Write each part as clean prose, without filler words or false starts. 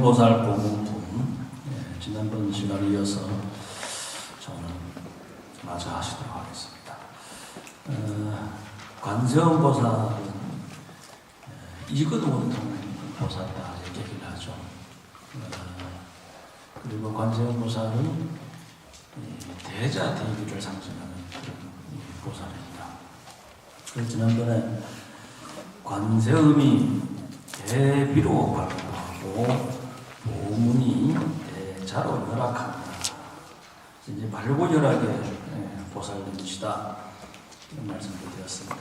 보살 보문품, 지난번 시간에 이어서 저는 마저 하시도록 하겠습니다. 관세음 보살은 이근원통 보살이다 이렇게 얘기를 하죠. 그리고 관세음 보살은 대자 대비를 상징하는 그런 보살입니다. 그래서 지난번에 관세음이 대비로 발구하고 보문이 대자로 열악한다. 이제 발고열하게 보살님이시다. 이런 말씀을 드렸습니다.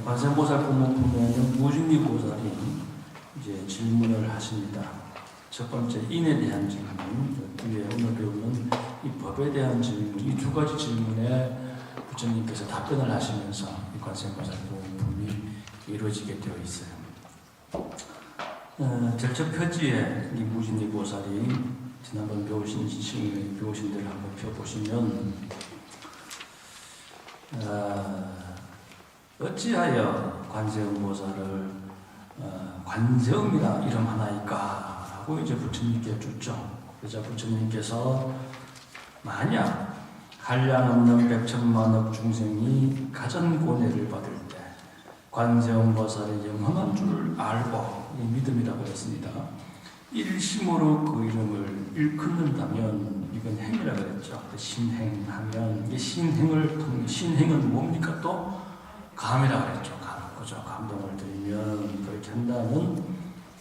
관세음보살 보문품에는 무중리 보살이 이제 질문을 하십니다. 첫 번째 인에 대한 질문, 뒤에 오늘 배우는 이 법에 대한 질문, 이 두 가지 질문에 부처님께서 답변을 하시면서 이 관세음보살 보문품이 이루어지게 되어 있어요. 절첫 표지에 이 무진리 보살이 지난번 배우신 배우신 대로 한번 펴보시면 어찌하여 관세음 보살을 관세음이라 이름 하나일까 하고 이제 부처님께 줬죠. 그래서 부처님께서 만약 한량 없는 백천만억 중생이 가전고뇌를 받을 때 관세음 보살의 영험한 줄을 알고 믿음이라고 했습니다. 일심으로 그 이름을 일컫는다면 이건 행이라고 했죠. 신행하면 이 신행을 통해 신행은 뭡니까? 또 감이라고 했죠. 감, 그죠? 감동을 드리면 그렇게 한다면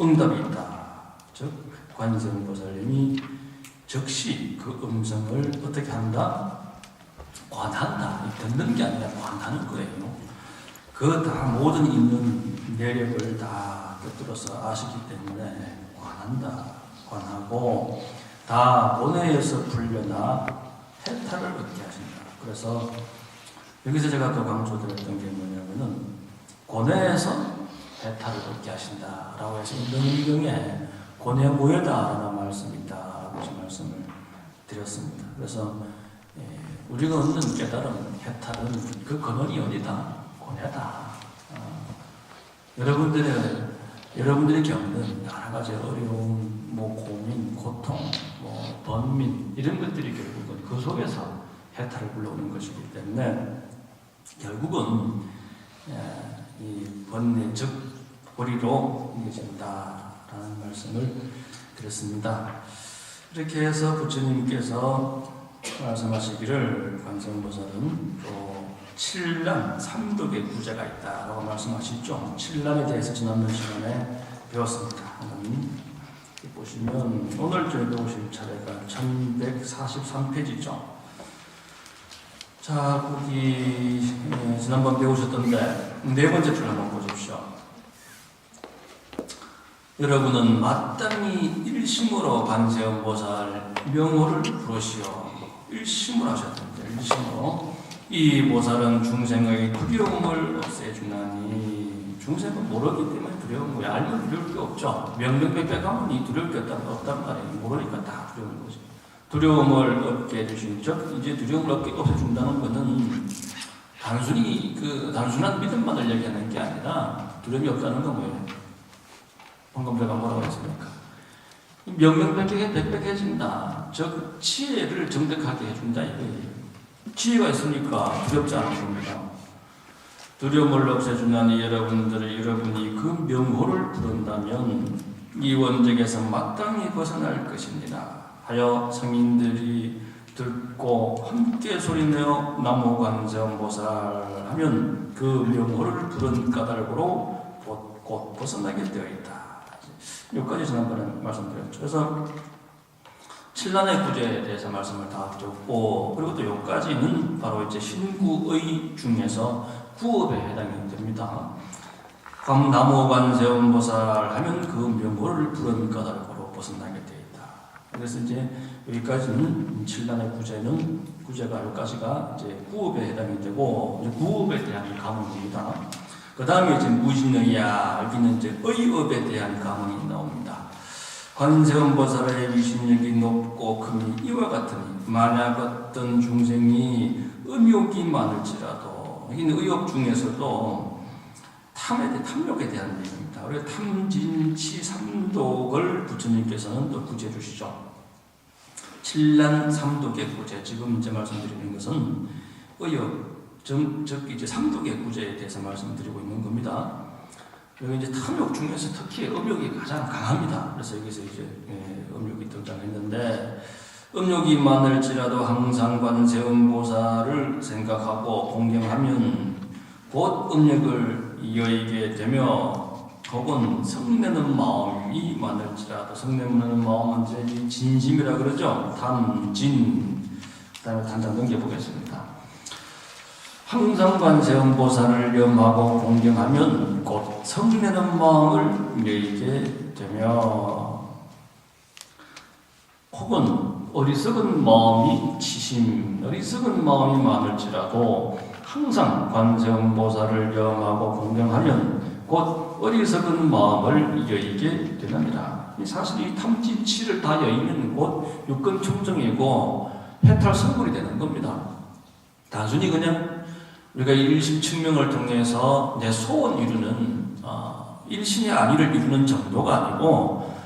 응답이 있다. 즉 관세음 보살님이 즉시 그 음성을 어떻게 한다? 관한다. 듣는 게 아니라 관하는 거예요. 그 다 모든 있는 내력을 다 곁들여서 아시기 때문에 관한다, 관하고 다 고뇌에서 풀려나 해탈을 얻게 하신다. 그래서 여기서 제가 또 강조드렸던 게 뭐냐면은 고뇌에서 해탈을 얻게 하신다라고 해서 인등경에 고뇌 무효다라는 말씀이 있다라고 말씀을 드렸습니다. 그래서 우리가 얻는 깨달음, 해탈은 그 근원이 어디다? 고뇌다. 여러분들이 겪는 여러 가지 어려움, 고민, 고통, 번민 이런 것들이 결국은 그 속에서 해탈을 불러오는 것이기 때문에 결국은 이 번뇌 즉 고리로 이겨진다라는 말씀을 드렸습니다. 이렇게 해서 부처님께서 말씀하시기를 관세음보살은 또 7란 3독의 구제가 있다라고 말씀하시죠. 7란에 대해서 지난번 시간에 배웠습니다. 보시면 오늘 저희 배우실 차례가 1143페이지죠. 자, 거기 지난번 배우셨던데 네 번째 줄 한번 보십시오. 여러분은 마땅히 일심으로 관세음보살 명호를 부르시오. 일심으로 하셨던데 일심으로 이 보살은 중생의 두려움을 없애주나니 중생은 모르기 때문에 두려운 거야. 알면 두려울 게 없죠. 명명백백하면 이 두려울 게 없단 말이에요. 모르니까 다 두려운 거지. 두려움을 없게 해주신 즉 이제 두려움을 없애준다는 것은 단순한 믿음만을 얘기하는 게 아니라 두려움이 없다는 건 뭐예요? 방금 제가 뭐라고 했습니까? 명명백백해진다. 즉 지혜를 정득하게 해준다 이거예요. 지혜가 있으니까 두렵지 않은 겁니다. 두려움을 없애주나니 여러분이 그 명호를 부른다면 이 원적에서 마땅히 벗어날 것입니다. 하여 성인들이 듣고 함께 소리내어 나무 관세음보살 하면 그 명호를 부른 까닭으로 곧 벗어나게 되어 있다. 여기까지 지난번에 말씀드렸죠. 그래서 7난의 구제에 대해서 말씀을 다 드렸고, 그리고 또 여기까지는 바로 이제 신구의 중에서 구업에 해당이 됩니다. 나무 관세음보살 하면 그 명호를 부른 까닭으로 벗어나게 되어 있다. 그래서 이제 여기까지는 7난의 구제가 여기까지가 이제 구업에 해당이 되고, 이제 구업에 대한 가문입니다. 그 다음에 이제 무진의야, 여기는 이제 의업에 대한 가문이 나옵니다. 관세음보살의 위신력이 높고 금이 이와 같으니 만약 어떤 중생이 음욕이 많을지라도 여기는 의욕 중에서도 다 탐욕에 대한 얘기입니다. 우리가 탐진치 삼독을 부처님께서는 또 구제해 주시죠. 칠란 삼독의 구제, 지금 이제 말씀드리는 것은 의욕, 즉 이제 삼독의 구제에 대해서 말씀드리고 있는 겁니다. 그리고 이제 탐욕 중에서 특히 음욕이 가장 강합니다. 그래서 여기서 이제 음욕이 등장했는데, 음욕이 많을지라도 항상 관세음보살을 생각하고 공경하면 곧 음욕을 이어이게 되며, 혹은 성내는 마음이 많을지라도, 성내는 마음은 이제 진심이라 그러죠. 탐진. 그다음에 단장 넘겨보겠습니다. 항상 관세음보살을 염하고 공경하면 곧 성내는 마음을 이어이게 되며, 혹은 어리석은 마음이 치심, 어리석은 마음이 많을지라도 항상 관세음보살을 염하고 공경하면 곧 어리석은 마음을 여의게 되느니라. 사실 이 탐진치를 다 여의면 곧 육根청정이고 해탈성불이 되는 겁니다. 단순히 그냥 우리가 일심측명을 통해서 내 소원 이루는 일신의 안위를 이루는 정도가 아니고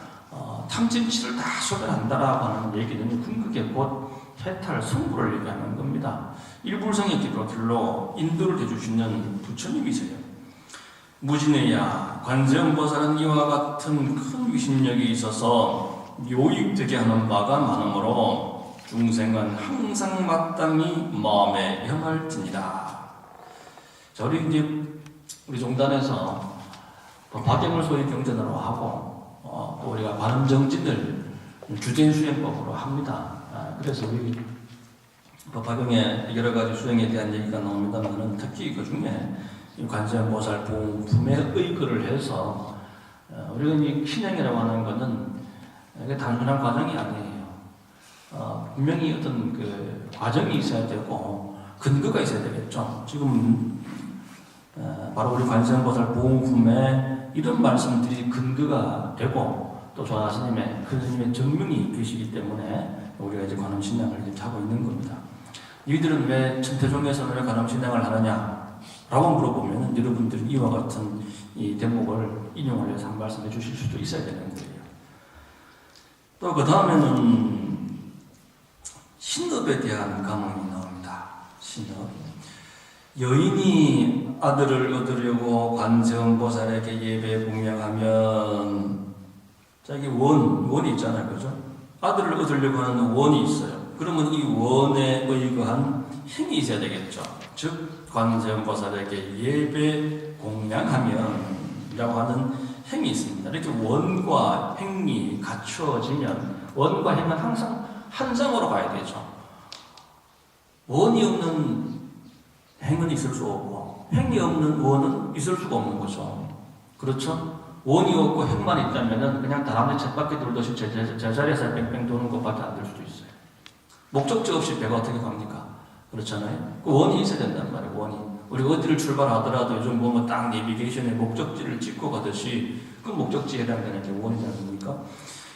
탐진치를 다 소멸한다라고 하는 얘기는 궁극에 곧 해탈 성불을 얘기하는 겁니다. 일불성의 기도길로 인도를 해주시는 부처님이세요. 무진의야 관세음보살은 이와 같은 큰 위신력이 있어서 요익되게 하는 바가 많으므로 중생은 항상 마땅히 마음에 염할지니라. 자, 우리 종단에서 박경을 소위 경전으로 하고 또 우리가 관음정진을 주제수행법으로 합니다. 그래서 우리 박경의 여러 가지 수행에 대한 얘기가 나옵니다만, 특히 그 중에 관세음보살 부음품에 의거를 해서 우리가 이 신행이라고 하는 것은 이게 단순한 과정이 아니에요. 분명히 어떤 그 과정이 있어야 되고 근거가 있어야 되겠죠. 지금 바로 우리 관세음보살 부음품에 이런 말씀들이 근거가 되고, 또 조화스님의 큰 스님의 정명이 계시기 때문에 우리가 이제 관음신앙을 이렇게 하고 있는 겁니다. 너희들은 왜 천태종에서는 왜 관음신앙을 하느냐? 라고 물어보면 여러분들은 이와 같은 이 대목을 인용을 해서 한 말씀 해주실 수도 있어야 되는 거예요. 또 그 다음에는 신업에 대한 감흥이 나옵니다. 신업. 여인이 아들을 얻으려고 관세음보살에게 예배 공양하면, 자기 원이 있잖아요, 그죠? 아들을 얻으려고 하는 원이 있어요. 그러면 이 원에 의거한 행이 있어야 되겠죠. 즉 관세음보살에게 예배 공양하면 이라고 하는 행이 있습니다. 이렇게 원과 행이 갖추어지면, 원과 행은 항상 한 장으로 가야 되죠. 원이 없는 행은 있을 수 없고 행이 없는 원은 있을 수가 없는 거죠. 그렇죠? 원이 없고 행만 있다면 그냥 다람쥐 쳇바퀴 돌듯이 제자리에서 뺑뺑 도는 것밖에 안 될 수도 있어요. 목적지 없이 배가 어떻게 갑니까? 그렇잖아요. 그 원이 있어야 된단 말이에요. 원이. 우리가 어디를 출발하더라도 요즘 보면 딱 내비게이션에 목적지를 찍고 가듯이 그 목적지에 해당되는 게 원이지 않습니까?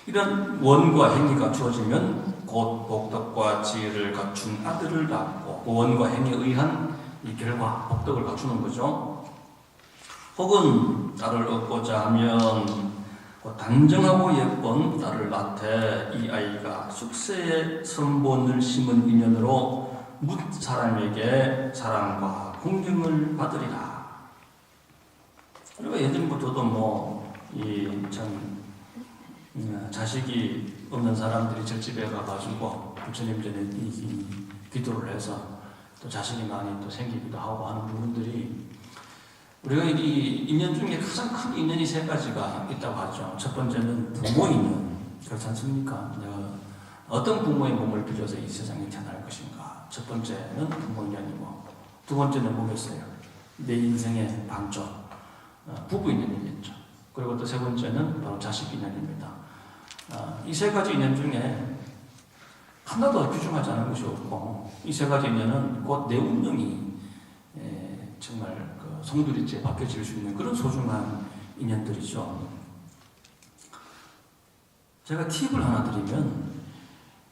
이런 원과 행이 갖추어지면 곧 복덕과 지혜를 갖춘 아들을 낳고, 그 원과 행에 의한 이 결과, 복덕을 갖추는 거죠. 혹은 딸을 얻고자 하면 단정하고 예쁜 딸을 낳되 이 아이가 숙세의 선본을 심은 인연으로 묻 사람에게 사랑과 공경을 받으리라. 우리가 예전부터도 자식이 없는 사람들이 절집에 가가지고 부처님 전에 이 기도를 해서 또 자식이 많이 또 생기기도 하고 하는 부분들이, 우리가 이 인연 중에 가장 큰 인연이 세 가지가 있다고 하죠. 첫 번째는 부모 인연. 그렇지 않습니까? 내가 어떤 부모의 몸을 빌려서 이 세상에 태어날 것인가. 첫 번째는 부모 인연이고, 두 번째는 뭐겠어요? 내 인생의 반쪽, 부부 인연이겠죠. 그리고 또 세 번째는 바로 자식 인연입니다. 이 세 가지 인연 중에 하나도 귀중하지 않은 것이 없고, 이 세 가지 인연은 곧 내 운명이 정말 그 송두리째 바뀌어질 수 있는 그런 소중한 인연들이죠. 제가 팁을 하나 드리면,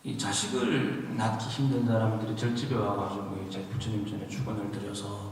이 자식을 낳기 힘든 사람들이 절집에 와가지고 이제 부처님 전에 축원을 드려서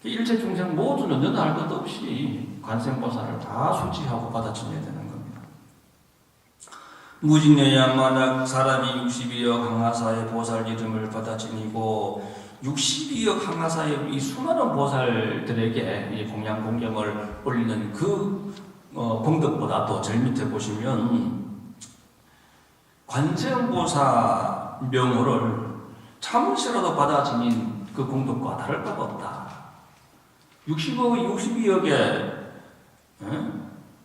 일체 중생 모두는 너나 할 것 없이 관세음보살을 다 수지하고 받아들여야 되는 겁니다. 무직여야 만약 사람이 62억 항하사의 보살 이름을 받아지니고 62억 항하사의 이 수많은 보살들에게 이 공양 공경을 올리는 그功德보다도 제일 밑에 보시면 관세음보살 명호를 잠시라도 받아 지닌 그 공덕과 다를 바가 없다. 62억의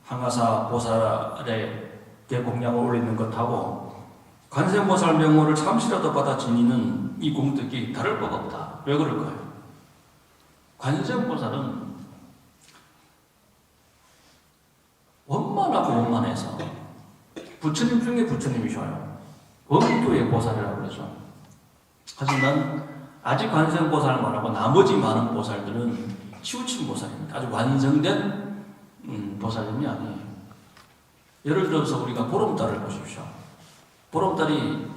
항하사 보살에게 공양을 올리는 것하고 관세음보살 명호를 잠시라도 받아 지니는 이 공덕이 다를 바가 없다. 왜 그럴까요? 관세음보살은 원만하고 원만해서 부처님 중에 부처님이셔요. 원교의 보살이라고 그러죠. 하지만 아직 관세음보살 말하고 나머지 많은 보살들은 치우친 보살입니다. 아주 완성된 보살님이 아니에요. 예를 들어서 우리가 보름달을 보십시오. 보름달이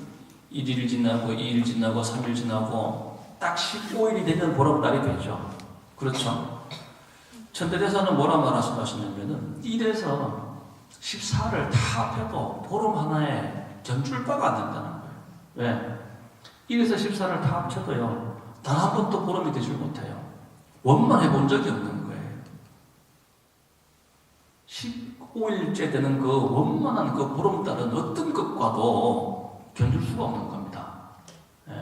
1일 지나고 2일 지나고 3일 지나고 딱 15일이 되면 보름달이 되죠. 그렇죠? 천대대사는 뭐라 말씀하시냐면은 1에서 14를 다 합해도 보름 하나에 견줄바가 안 된다는 거예요. 왜? 1에서 14를 다 합쳐도요, 단 한 번도 보름이 되질 못해요. 원만해 본 적이 없는 거예요. 15일째 되는 그 원만한 그 보름달은 어떤 것과도 견줄 수가 없는 겁니다. 예.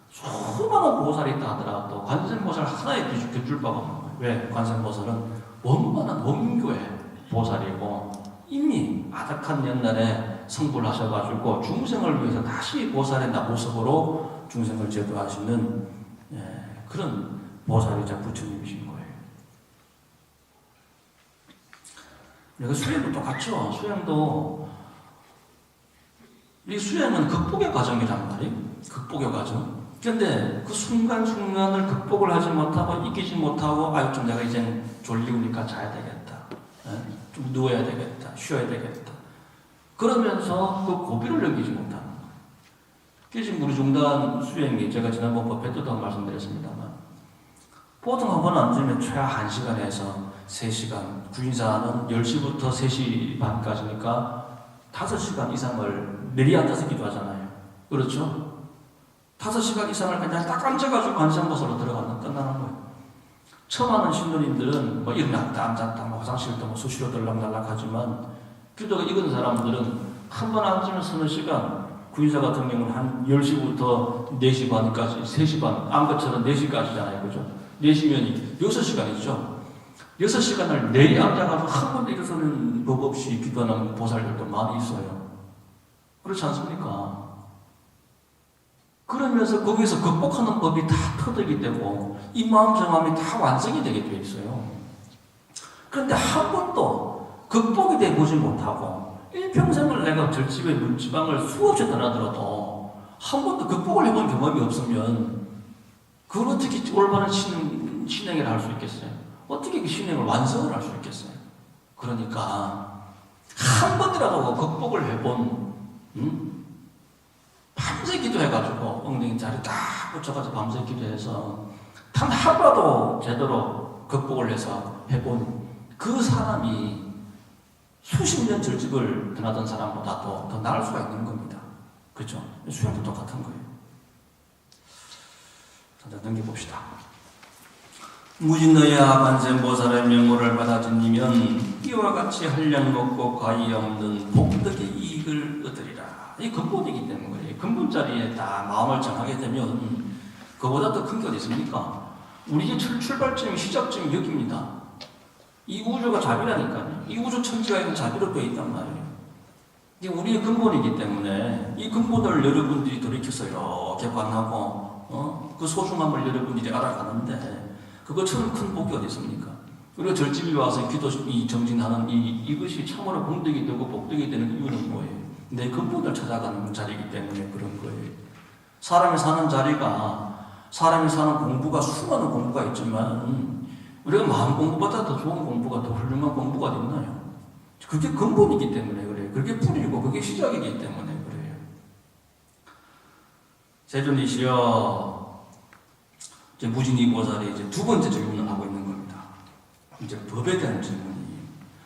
수많은 보살이 있다 하더라도 관세음보살 하나에 견줄 바가 없는 거예요. 왜? 관세음보살은 원만한 원교의 보살이고 이미 아득한 옛날에 성불하셔가지고 중생을 위해서 다시 보살의 모습으로 중생을 제도하시는 그런 보살이자 부처님이신 거예요. 그리고 수행도 똑같죠. 수행도 이 수행은 극복의 과정이란 말이에요. 극복의 과정. 그런데 그 순간순간을 극복을 하지 못하고 이기지 못하고 좀 내가 이제 졸리우니까 자야 되겠다. 좀 누워야 되겠다. 쉬어야 되겠다. 그러면서 그 고비를 넘기지 못하는 거예요. 그래서 지금 우리 중단 수행이 제가 지난번 법회 때도 말씀드렸습니다만 보통 한 번 앉으면 최하 1시간에서 3시간, 구인사는 10시부터 3시 반까지니까 5시간 이상을 내리앉아서 기도하잖아요. 그렇죠? 5시간 이상을 그냥 딱 앉아가지고 관세음보살로 들어가면 끝나는 거예요. 처음 하는 신도님들은 뭐 일어났다 앉았다 뭐 화장실도 뭐 수시로 들락날락 하지만 기도가 익은 사람들은 한 번 앉으면 서너 시간, 구인사 같은 경우는 한 10시부터 4시 반까지 3시 반, 암것처럼 4시까지잖아요. 그죠? 4시면 6시간이죠. 6시간을 내리 앉아가지고 한 번도 일어서는 법 없이 기도하는 보살들도 많이 있어요. 그렇지 않습니까? 그러면서 거기서 극복하는 법이 다 터득이 되고 이 마음 정함이 다 완성이 되게 되어 있어요. 그런데 한 번도 극복이 되어 보지 못하고 일평생을 내가 절집에 문지방을 수없이 떠나들어도 한 번도 극복을 해본 경험이 없으면 그걸 어떻게 올바른 신행을 할 수 있겠어요? 어떻게 그 신행을 완성을 할 수 있겠어요? 그러니까 한 번이라도 극복을 해본 밤새 기도해가지고 엉덩이 자리 딱 붙여가지고 밤새 기도해서 단 하루라도 제대로 극복을 해서 해본 그 사람이 수십 년 절집을 떠나던 사람보다도 더 나을 수가 있는 겁니다. 그렇죠? 수행도 똑같은 거예요. 자, 넘겨봅시다. 무진너야 관세음보살의 명호를 받아들이면 이와 같이 한량 높고 과이 없는 복덕의 이익을 얻으리라. 이 근본이기 때문에 근본 자리에 딱 마음을 정하게 되면 그보다 더 큰 게 어디 있습니까? 우리의 출발점이 시작점이 여기입니다. 이 우주가 자비라니까요. 이 우주 천지가 있는 자비로 되어 있단 말이에요. 이게 우리의 근본이기 때문에 이 근본을 여러분들이 돌이켜서 이렇게 관하고 그 소중함을 여러분들이 알아가는데 그것처럼 큰 복이 어디 있습니까? 우리가 절집에 와서 기도 정진하는 이것이 참으로 공덕이 되고 복덕이 되는 이유는 뭐예요? 내 근본을 찾아가는 자리이기 때문에 그런 거예요. 사람이 사는 자리가 사람이 사는 공부가 수많은 공부가 있지만 우리가 마음 공부보다 더 좋은 공부가 더 훌륭한 공부가 있나요? 그게 근본이기 때문에 그래요. 그게 뿌리고 그게 시작이기 때문에 그래요. 세존이시여 이제 무진이 보살이 이제 두 번째 질문을 하고 있는 겁니다. 이제 법에 대한 질문이.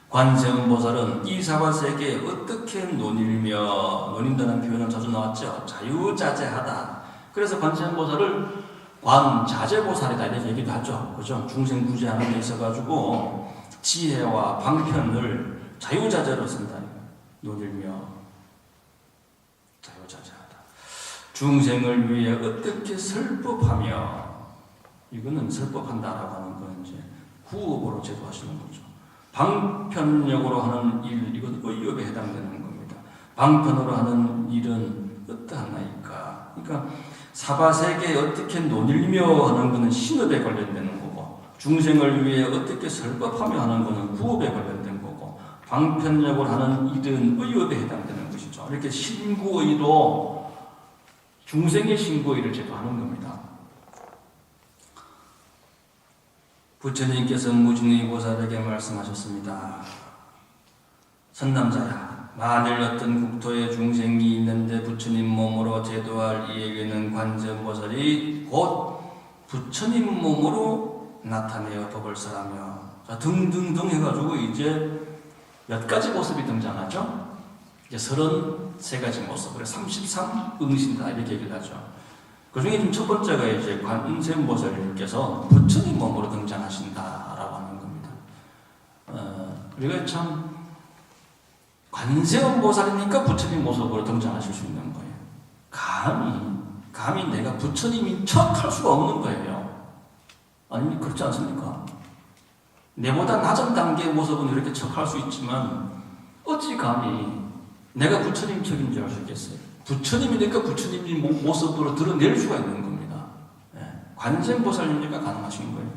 관세음 보살은 이 사바세계에 어떻게 논인다는 표현은 자주 나왔죠. 자유자재하다. 그래서 관세음 보살을 관자재보살이다 이렇게 얘기도 하죠. 그죠? 중생구제 하는 데 있어가지고 지혜와 방편을 자유자재로 쓴다. 논일며 자유자재하다. 중생을 위해 어떻게 설법하며, 이거는 설법한다라고 하는 건 이제 구업으로 제도하시는 거죠. 방편력으로 하는 일, 이건 의업에 해당되는 겁니다. 방편으로 하는 일은 어떠하나이까? 그러니까 사바세계에 어떻게 논일며 하는 것은 신업에 관련되는 거고, 중생을 위해 어떻게 설법하며 하는 것은 구업에 관련된 거고, 방편력으로 하는 일은 의업에 해당되는 것이죠. 이렇게 신구의로 중생의 신구의를 제도하는 겁니다. 부처님께서 무진의 보살에게 말씀하셨습니다. 선남자야, 만일 어떤 국토에 중생이 있는데 부처님 몸으로 제도할 이에게는 관세음보살이 곧 부처님 몸으로 나타내어 법을 설하며, 자, 등등등 해가지고 이제 몇 가지 모습이 등장하죠. 이제 33가지 모습, 그래 33응신다 이렇게 얘기를 하죠. 그 중에 지금 첫 번째가 이제 관세음보살님께서 부처님 몸으로 등장하신다라고 하는 겁니다. 우리가 참 관세음보살이니까 부처님 모습으로 등장하실 수 있는 거예요. 감히 내가 부처님인 척 할 수가 없는 거예요. 아니 그렇지 않습니까? 내보다 낮은 단계의 모습은 이렇게 척 할 수 있지만 어찌 감히 내가 부처님 척인 줄 알 수 있겠어요? 부처님이니까 부처님 모습으로 드러낼 수가 있는 겁니다. 관세음보살님이니까 가능하신 거예요.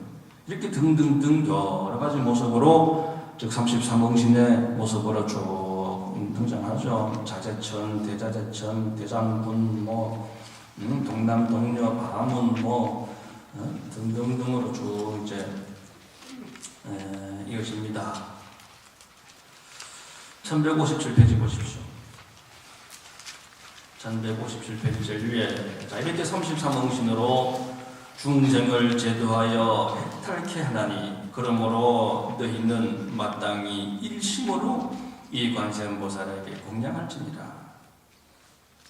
이렇게 등등등 여러 가지 모습으로, 즉 33응신의 모습으로 쭉 등장하죠. 자재천, 대자재천, 대장군, 동남동녀, 바문, 등등등으로 쭉 이제 이어집니다. 1157페이지 보십시오. 1157페이지 제일 위에, 자, 이렇게 33응신으로 중생을 제도하여 해탈케 하나니 그러므로 너희는 마땅히 일심으로 이 관세음보살에게 공양할지니라.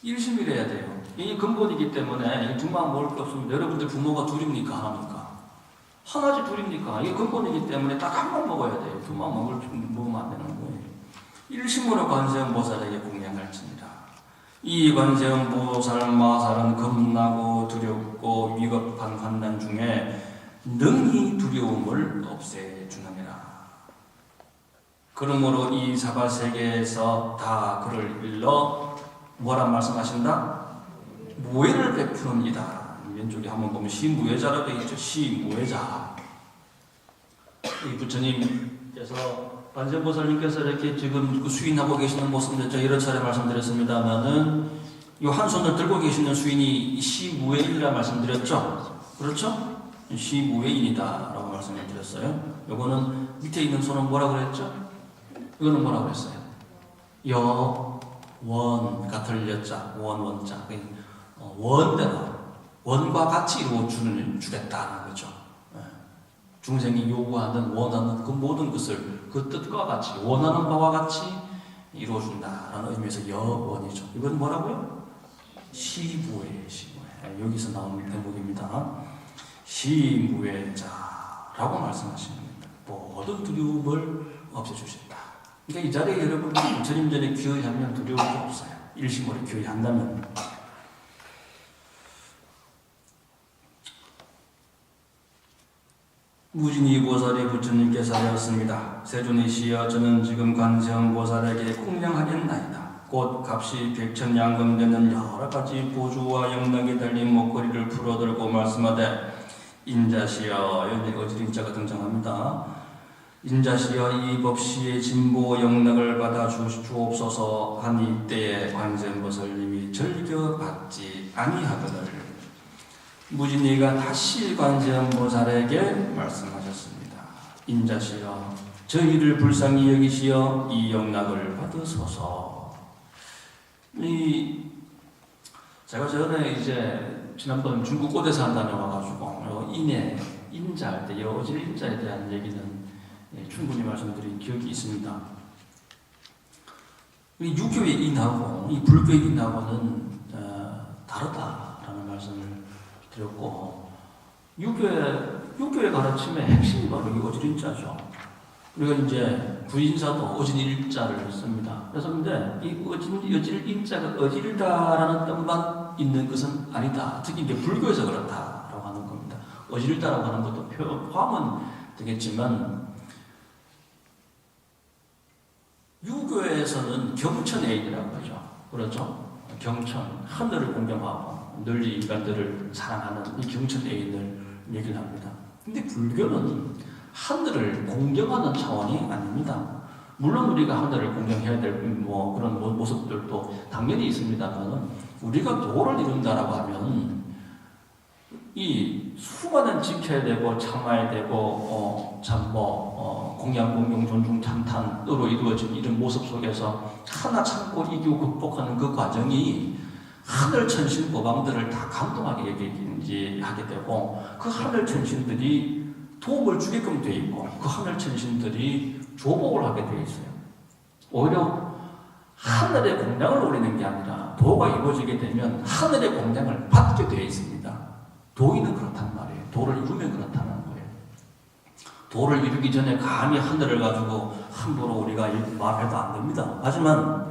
일심이래야 돼요. 이게 근본이기 때문에 두만 먹을 게 없습니다. 여러분들 부모가 둘입니까? 하나입니까? 하나지 둘입니까? 이게 근본이기 때문에 딱 한 번 먹어야 돼요. 두만 먹으면 안 되는 거예요. 일심으로 관세음보살에게 공양할지니라. 이 관세음보살 마살은 겁나고 두렵고 위급한 환난 중에 능히 두려움을 없애주느니라. 그러므로 이 사바세계에서 다 그를 일러 뭐란 말씀하신다? 무해를 베푸는이다. 왼쪽에 한번 보면 시무해자라고 되어 있죠. 시무해자. 이 부처님께서 관세음보살님께서 이렇게 지금 수인하고 계시는 모습을 제가 여러 차례 말씀드렸습니다만은 이 한 손을 들고 계시는 수인이 시무해인이라 말씀드렸죠. 그렇죠? 시무해인이다라고 말씀을 드렸어요. 요거는 밑에 있는 손은 뭐라고 그랬죠? 이거는 뭐라고 그랬어요? 여원가 틀렸자, 원자, 원대로 원과 같이 이루어주겠다는 거죠. 중생이 요구하는, 원하는 그 모든 것을 그 뜻과 같이, 원하는 바와 같이 이루어준다라는 의미에서 여원이죠. 이건 뭐라고요? 시무해. 여기서 나오는 대목입니다. 시무해자라고 말씀하시는 겁니다. 모든 두려움을 없애주신다. 그러니까 이 자리에 여러분 부처님 전에 기여하면 두려울 게 없어요. 일심으로 기여한다면. 무진이 보살이 부처님께서 하였습니다. 세존이시여, 저는 지금 관세음보살에게 공양하겠나이다. 곧 값이 백천양금되는 여러 가지 보주와 영락이 달린 목걸이를 풀어들고 말씀하되, 인자시여, 여기 어지린자가 등장합니다. 인자시여, 이 법시의 진보 영락을 받아 주옵소서 하니 이때에 관세음보살님이 절겨 받지 아니하거늘 무진이가 다시 관세음보살에게 말씀하셨습니다. 인자시여, 저희를 불쌍히 여기시어 이 영락을 받으소서. 제가 전에 이제 지난번 중국 고대사 한 다녀와가지고 인의 인자할 때 어질 인자에 대한 얘기는 충분히 말씀드린 기억이 있습니다. 이 유교의 인하고 이 불교의 인하고는 다르다라는 말씀을 드렸고, 유교의 가르침의 핵심이 바로 이 어질 인자죠. 우리가 이제 부인사도 어질 인자를 씁니다. 그래서 근데 이 어질 인자가 어질다라는 뜻만 있는 것은 아니다. 특히 이제 불교에서 그렇다라고 하는 겁니다. 어질다라고 하는 것도 포함은 되겠지만, 유교에서는 경천애인이라고 하죠. 그렇죠? 경천, 하늘을 공경하고 널리 인간들을 사랑하는 이 경천애인을 얘기를 합니다. 근데 불교는 하늘을 공경하는 차원이 아닙니다. 물론 우리가 하늘을 공경해야 될 그런 모습들도 당연히 있습니다만, 우리가 도를 이룬다라고 하면 이 수많은 지켜야 되고 참아야 되고 공양 공경 존중 참탄으로 이루어진 이런 모습 속에서 하나 참고 이기고 극복하는 그 과정이 하늘 천신 법왕들을 다 감동하게 하게 되고, 그 하늘 천신들이 도움을 주게끔 되어 있고, 그 하늘 천신들이 조복을 하게 되어 있어요. 오히려 하늘의 공양을 올리는 게 아니라 도가 이루어지게 되면 하늘의 공양을 받게 되어 있습니다. 도인은 그렇단 말이에요. 도를 이루면 그렇다는 거예요. 도를 이루기 전에 감히 하늘을 가지고 함부로 우리가 말해도 안 됩니다. 하지만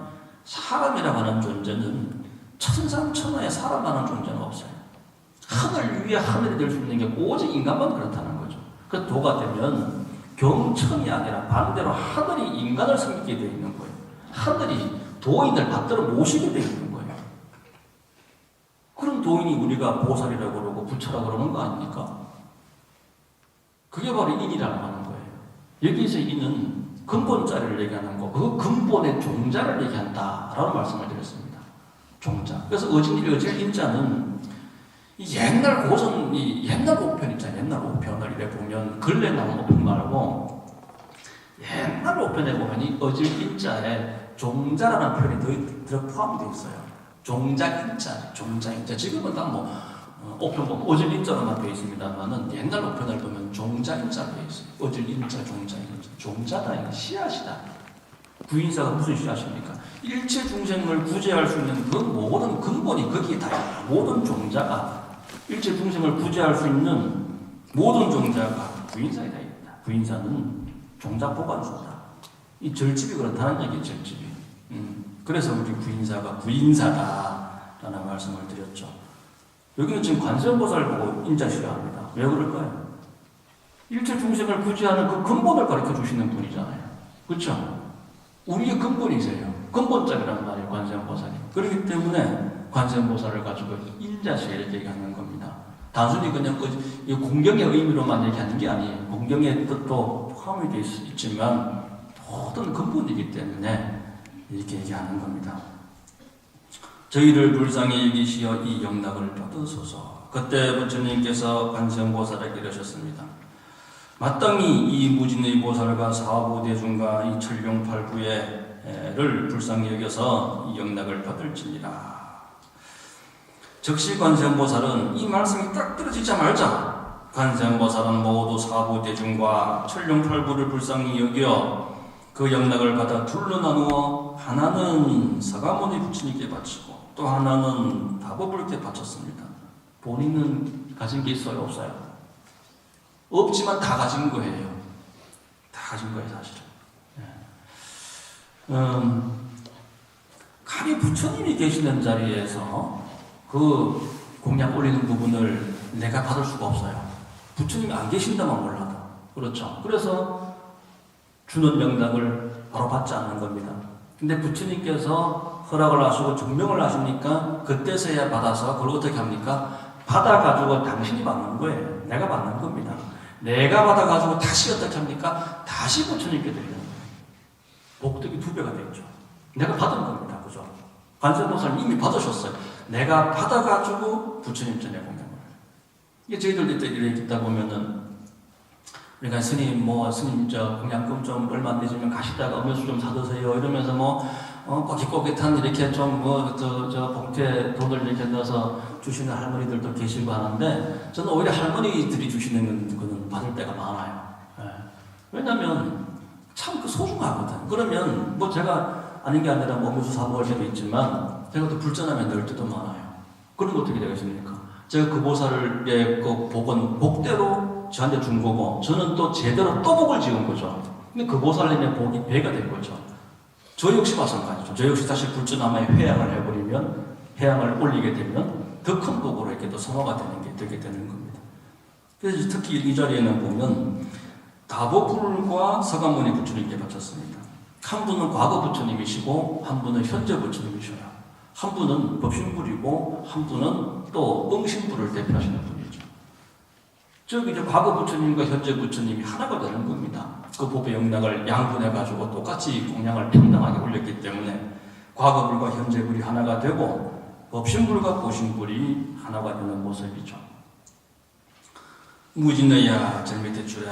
사람이라고 하는 존재는 천상천하에 사람만한 존재는 없어요. 하늘 위에 하늘이 될 수 있는 게 오직 인간만 그렇다는 거죠. 그 도가 되면 경천이 아니라 반대로 하늘이 인간을 섬기게 되어 있는 거예요. 하늘이 도인을 받들어 모시게 되어 있는 거예요. 그런 도인이 우리가 보살이라고 그러고 부처라고 그러는 거 아닙니까? 그게 바로 인이라고 하는 거예요. 여기서 인은 근본자를 얘기하는 거, 그 근본의 종자를 얘기한다라는 말씀을 드렸습니다. 종자. 그래서 어질 인자는 옛날 고전, 옛날 우편 있잖아요. 옛날 우편을 이래 보면 근래 나온 우편 말고 옛날 우편에 보면 이 어질 인자에 종자라는 표현이 더 포함되어 있어요. 종자 인자. 지금은 다 우편 보면 어질 인자로만 되어 있습니다만은 옛날 우편을 보면 종자 인자로 되어 있어요. 어질 인자, 종자 인자. 종자다, 이거 씨앗이다. 구인사가 무슨 씨앗입니까? 일체 중생을 구제할 수 있는 그 모든 근본이 거기에 다 있다. 모든 종자가 일체 중생을 구제할 수 있는 모든 종자가 구인사에 다 있다. 구인사는 종자 보관소다. 이 절집이 그렇다는 얘기죠, 절집이. 그래서 우리 구인사가 구인사다라는 말씀을 드렸죠. 여기는 지금 관세음보살을 보고 인자시합니다. 왜 그럴까요? 일체 중생을 구제하는 그 근본을 가르쳐 주시는 분이잖아요. 그렇죠? 우리의 근본이세요. 근본적이라는 말이에요, 관세음보살이. 그렇기 때문에 관세음보살을 가지고 인자시에 이렇게 얘기하는 겁니다. 단순히 그냥 공경의 의미로만 얘기하는 게 아니에요. 공경의 뜻도 포함이 되어 있지만 모든 근본이기 때문에 이렇게 얘기하는 겁니다. 저희를 불쌍히 여기시어 이 영락을 받으소서. 그때 부처님께서 관세음보살에게 이러셨습니다. 마땅히 이 무진의 보살과 사부대중과 이 천룡팔부를 불쌍히 여겨서 이 영락을 받을지니라. 즉시 관세음보살은 이 말씀이 딱 떨어지자마자 관세음보살은 모두 사부대중과 천룡팔부를 불쌍히 여겨 그 영락을 받아 둘로 나누어 하나는 사가모니 부처님께 바치고 또 하나는 다보불께 바쳤습니다. 본인은 가진 게 있어요? 없어요? 없지만 다 가진 거예요. 다 가진 거예요, 사실은. 감히 부처님이 계시는 자리에서 그 공양 올리는 부분을 내가 받을 수가 없어요. 부처님이 안 계신다만 몰라도. 그렇죠. 그래서 주는 영락을 바로 받지 않는 겁니다. 근데 부처님께서 허락을 하시고 증명을 하시니까 그때서야 받아서 그걸 어떻게 합니까? 받아가지고 당신이 받는 거예요. 내가 받는 겁니다. 내가 받아가지고 다시 어떻게 합니까? 다시 부처님께 드리는 거예요. 복덕이 2배가 되죠. 내가 받은 겁니다. 그죠? 관세음보살은 이미 받으셨어요. 내가 받아가지고 부처님 전에 공양을. 이게 저희들 이렇게 듣다 보면은, 그러니까 스님, 스님 공양금 좀 얼마 안 되시면 가시다가 음료수 좀 사드세요. 이러면서 꼬깃꼬깃한 이렇게 좀 저 봉투에 돈을 이렇게 넣어서 주시는 할머니들도 계시고 하는데 저는 오히려 할머니들이 주시는 거는 받을 때가 많아요. 예. 왜냐면 참 그 소중하거든. 그러면 뭐 제가 아닌 게 아니라 몸에서 사먹을 때도 있지만 제가 또 불전하면 넣을 때도 많아요. 그럼 어떻게 되겠습니까? 제가 그 보살의 그 복은 복대로 저한테 준 거고 저는 또 제대로 또 복을 지은 거죠. 근데 그 보살님의 복이 배가 된 거죠. 저 역시 마찬가지죠. 저 역시 다시 불전함에 회양을 해버리면 회양을 올리게 되면 더 큰 복으로 이렇게 또 성화가 되게 되는 겁니다. 그래서 특히 이 자리에는 보면 다보불과 서가모니 부처님께 바쳤습니다. 한 분은 과거 부처님이시고 한 분은 현재 부처님이셔요. 한 분은 법신불이고 한 분은 또 응신불을 대표하시는 분이죠. 즉 이제 과거 부처님과 현재 부처님이 하나가 되는 겁니다. 그 법의 영락을 양분해가지고 똑같이 공양을 평등하게 올렸기 때문에 과거불과 현재불이 하나가 되고 법신불과 보신불이 하나가 되는 모습이죠. 무진의야 제 밑에 줄에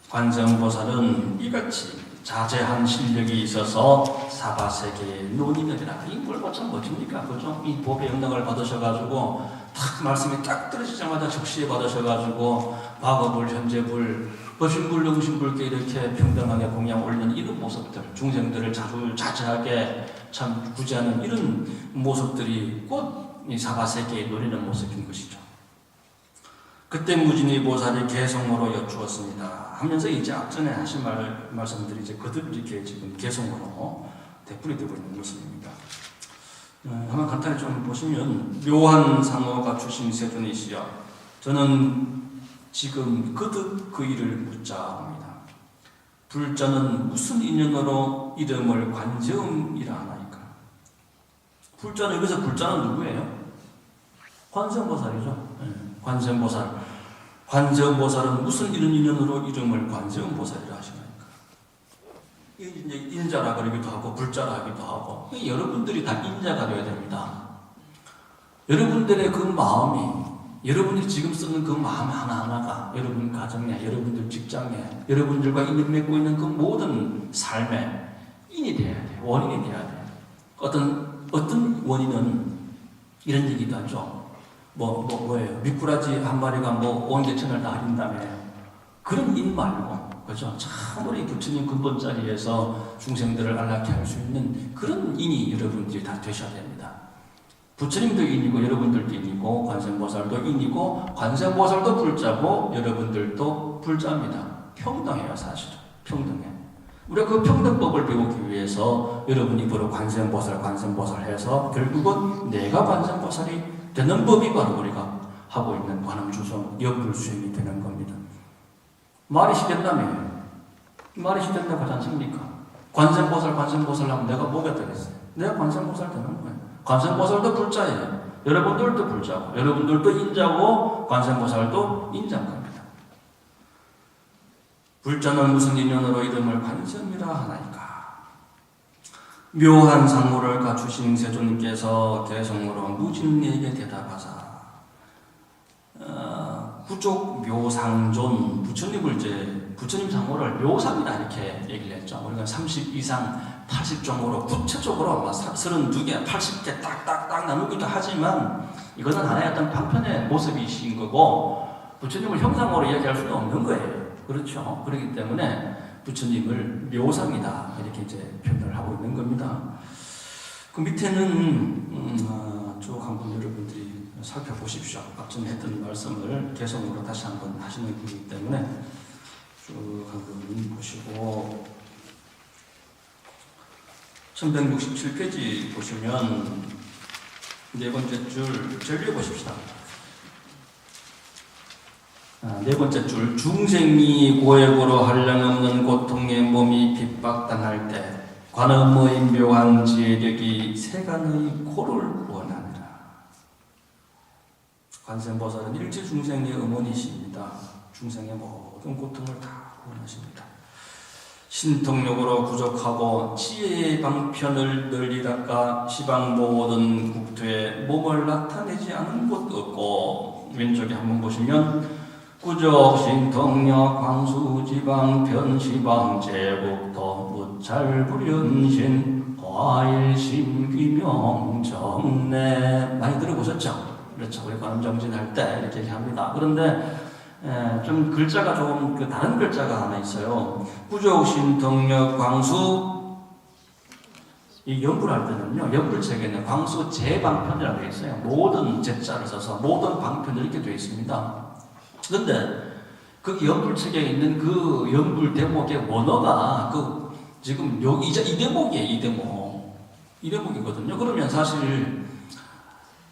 관세음보살은 이같이 자제한 실력이 있어서 사바세계의 논인이라. 이 뭘 참 멋집니까? 그죠? 이 법의 영락을 받으셔가지고 딱 말씀이 딱 떨어지자마자 적시에 받으셔가지고 과거불, 현재불, 법신불, 영신불께 이렇게 평등하게 공양 올리는 이런 모습들, 중생들을 자주자주하게 참 구제하는 이런 모습들이 곧 이 사바세계에 노리는 모습인 것이죠. 그때 무진의 보살이 개성으로 여쭈었습니다. 하면서 이제 앞전에 하신 말씀들이 이제 그들 이렇게 지금 개성으로 대풀이 되고 있는 모습입니다. 한번 간단히 좀 보시면 묘한 상어가 주신 세존이시여 저는 지금 거듭 그 일을 묻자 합니다. 불자는 무슨 인연으로 이름을 관세음이라 하나이까? 불자는 여기서 불자는 누구예요? 관세음보살이죠. 관세음보살. 관세음보살은 무슨 이런 인연으로 이름을 관세음보살이라 하시나이까? 이제 인자라 그러기도 하고 불자라 하기도 하고 여러분들이 다 인자가 되어야 됩니다. 여러분들의 그 마음이 여러분이 지금 쓰는 그 마음 하나하나가 여러분 가정에 여러분들 직장에 여러분들과 인연 맺고 있는 그 모든 삶에 인이 돼야 돼요. 원인이 돼야 돼요. 어떤 원인은 이런 얘기도 하죠. 뭐예요? 미꾸라지 한 마리가 온 개천을 다 린다며. 그런 인 말고, 그죠? 참으로 이 부처님 근본 자리에서 중생들을 안락케 할 수 있는 그런 인이 여러분들이 다 되셔야 됩니다. 부처님도 인이고, 여러분들도 인이고, 관세음보살도 인이고, 관세음보살도 불자고, 여러분들도 불자입니다. 평등해요, 사실은. 평등해. 우리가 그 평등법을 배우기 위해서 여러분이 바로 관세음보살 해서 결국은 내가 관세음보살이 되는 법이 바로 우리가 하고 있는 관음주소 역불수행이 되는 겁니다. 말이 시된다며. 말이 시된다고 하지 않습니까? 관세음보살 하면 내가 뭐가 되겠어요? 내가 관세음보살 되는 거예요. 관세음보살도 불자예요. 여러분들도 불자고 여러분들도 인자고 관세음보살도 인자인 겁니다. 불자는 무슨 인연으로 이름을 관세음이라 하나이까? 묘한 상호를 갖추신 세존께서 개성으로 무진에게 대답하사 구족 묘상존 부처님 상호를 묘상이다 이렇게 얘기를 했죠. 우리가 30 이상 80종으로 구체적으로 32개 80개 딱딱딱 나누기도 하지만 이거는 하나의 어떤 방편의 모습이신 거고 부처님을 형상으로 이야기할 수는 없는 거예요. 그렇죠. 그렇기 때문에 부처님을 묘상이다 이렇게 이제 표현을 하고 있는 겁니다. 그 밑에는 쭉 한번 여러분들이 살펴보십시오. 앞전에 했던 말씀을 개성으로 다시 한번 하시는 거기 때문에 쭉 한번 보시고 1167페이지 보시면 네 번째 줄 제일 위에 보십시다. 네 번째 줄 중생이 고액으로 한량없는 고통의 몸이 핍박당할 때 관음의 묘한 지혜력이 세간의 고를 구원하느라. 관세음보살은 일체 중생의 어머니십니다. 중생의 모든 고통을 다 구원하십니다. 신통력으로 부족하고 지혜의 방편을 널리 닦아 시방 모든 국토에 몸을 나타내지 않은 곳 없고 왼쪽에 한번 보시면 구족, 신통력, 광수, 지방, 편시방, 제국토, 무찰, 불연신, 화일심귀명정내 많이 들어보셨죠? 그렇죠. 우리 관음정진할 때 이렇게 얘기합니다. 그런데 좀 글자가 조금 다른 글자가 하나 있어요. 구족신 덕력 광수. 이 연불할 때는요, 연불책에는 광수 제방편이라고 되어 있어요. 모든 제자를 써서 모든 방편 이렇게 되어 있습니다. 그런데 그 연불책에 있는 그 연불 대목의 원어가 지금 여기 이 대목이에요. 이 대목이거든요. 그러면 사실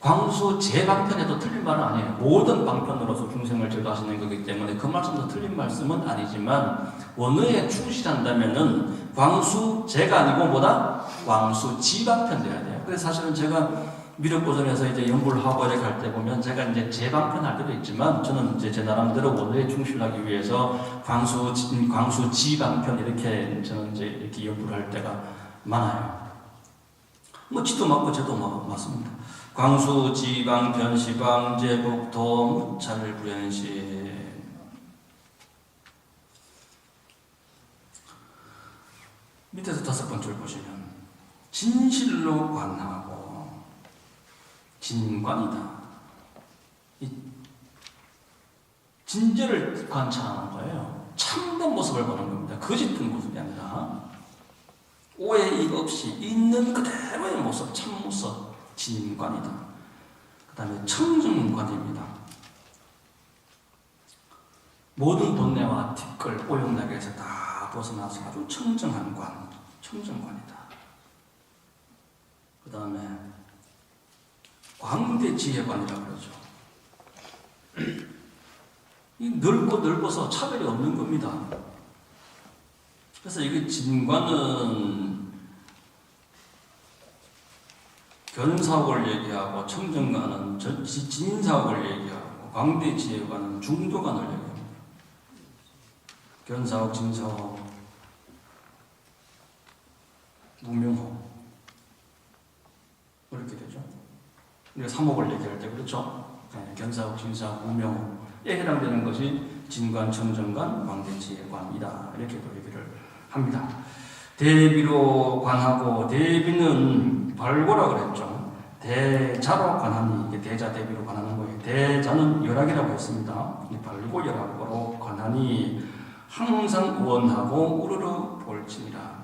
광수 제방편에도 틀린 말은 아니에요. 모든 방편으로서 중생을 제도하시는 거기 때문에 그 말씀도 틀린 말씀은 아니지만 원어에 충실한다면은 광수 제가 아니고 뭐다? 광수 지방편 돼야 돼요. 그래서 사실은 제가 미륵보전에서 이제 연구를 하고 이렇게 할 때 보면 제가 이제 제방편 할 때도 있지만 저는 이제 제 나름대로 원어에 충실하기 위해서 광수 지방편 이렇게 저는 이제 이렇게 연구를 할 때가 많아요. 뭐 지도 맞고 제도 맞습니다. 광수 지방편 시방 제북도 무찰 부연시. 밑에서 5번줄 보시면 진실로 관하고 진관이다. 이 진절을 관찰하는 거예요. 참된 모습을 보는 겁니다. 거짓된 모습이 아니라 오해이 없이 있는 그대로의 모습, 참모습, 진관이다. 그 다음에 청정관입니다. 모든 번뇌와 티끌, 오용락에서 다 벗어나서 아주 청정한 관, 청정관이다. 그 다음에 광대지혜관이라고 그러죠. 이 넓어서 차별이 없는 겁니다. 그래서 이게 진관은 견사옥을 얘기하고 청정관은 진사옥을 얘기하고 광대지혜관은 중도관을 얘기합니다. 견사옥, 진사옥, 무명옥 이렇게 되죠. 우리가 삼옥을 얘기할 때 그렇죠. 네, 견사옥, 진사옥, 무명옥에 해당되는 것이 진관, 청정관, 광대지혜관이다. 이렇게 얘기를 합니다. 대비로 관하고 대비는 발고라고 그랬죠. 대자로 관하니 이게 대자 대비로 관하는 거예요. 대자는 열악이라고 했습니다. 발고 열악으로 관하니 항상 원하고 우르르 볼지니라.